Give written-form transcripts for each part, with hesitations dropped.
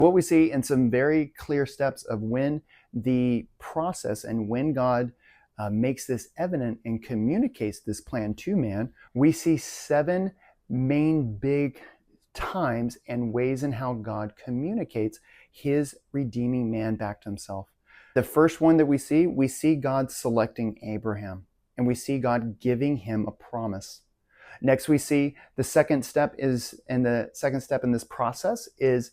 What we see in some very clear steps of when the process and when God makes this evident and communicates this plan to man, we see 7 main big times and ways in how God communicates his redeeming man back to himself. The first one that we see God selecting Abraham, and we see God giving him a promise. Next, we see the second step in this process is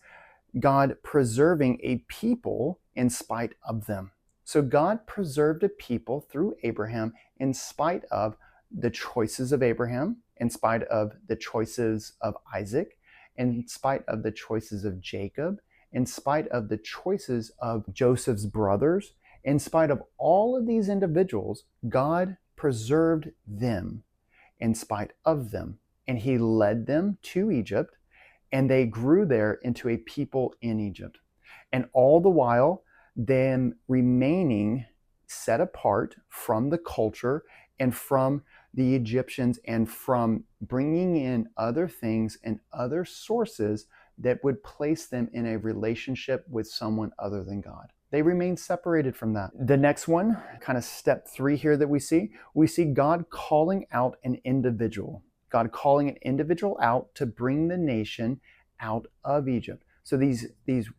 God preserving a people in spite of them. So God preserved a people through Abraham in spite of the choices of Abraham, in spite of the choices of Isaac, in spite of the choices of Jacob, in spite of the choices of Joseph's brothers. In spite of all of these individuals, God preserved them in spite of them. And he led them to Egypt, and they grew there into a people in Egypt. And all the while, them remaining set apart from the culture and from the Egyptians and from bringing in other things and other sources that would place them in a relationship with someone other than God. They remain separated from that. The next one, kind of step 3 here that we see God calling out an individual. God calling an individual out to bring the nation out of Egypt. So these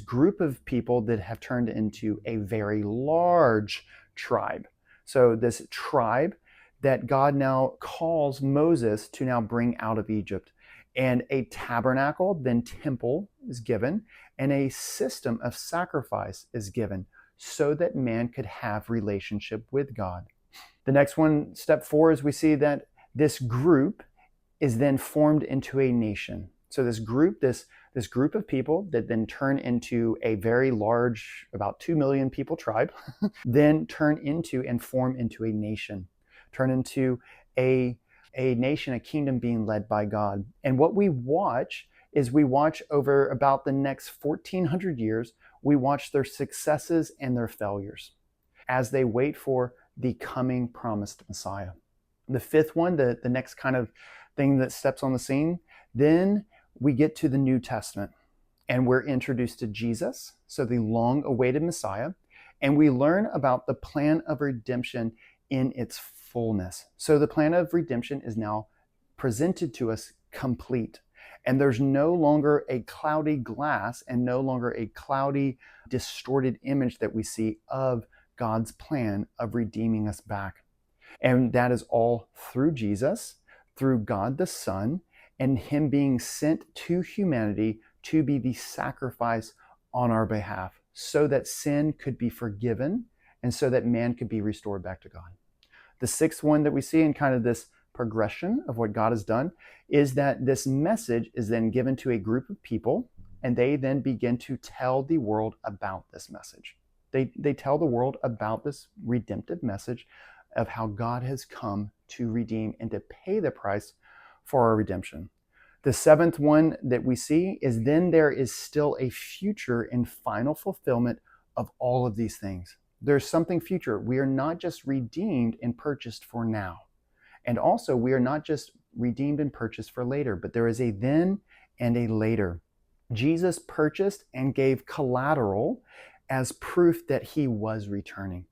group of people that have turned into a very large tribe. So this tribe that God now calls Moses to now bring out of Egypt. And a tabernacle, then temple, is given, and a system of sacrifice is given so that man could have relationship with God. The next one, step 4, is we see that this group is then formed into a nation. So this group of people that then turn into a very large, about 2 million people tribe, then turn into and form into a nation, turn into a nation, a kingdom being led by God. And what we watch over about the next 1400 years, we watch their successes and their failures as they wait for the coming promised Messiah. The fifth one, the next kind of thing that steps on the scene, then we get to the New Testament and we're introduced to Jesus, so the long-awaited Messiah, and we learn about the plan of redemption in its fullness. So the plan of redemption is now presented to us complete. And there's no longer a cloudy glass and no longer a cloudy, distorted image that we see of God's plan of redeeming us back. And that is all through Jesus, through God the Son, and him being sent to humanity to be the sacrifice on our behalf so that sin could be forgiven and so that man could be restored back to God. The sixth one that we see in kind of this progression of what God has done is that this message is then given to a group of people, and they then begin to tell the world about this message. They tell the world about this redemptive message of how God has come to redeem and to pay the price for our redemption. The seventh one that we see is then there is still a future and final fulfillment of all of these things. There's something future. We are not just redeemed and purchased for now. And also, we are not just redeemed and purchased for later, but there is a then and a later. Jesus purchased and gave collateral as proof that he was returning.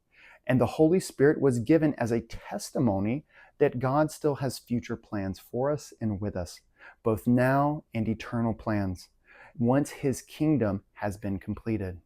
And the Holy Spirit was given as a testimony that God still has future plans for us and with us, both now and eternal plans, once his kingdom has been completed.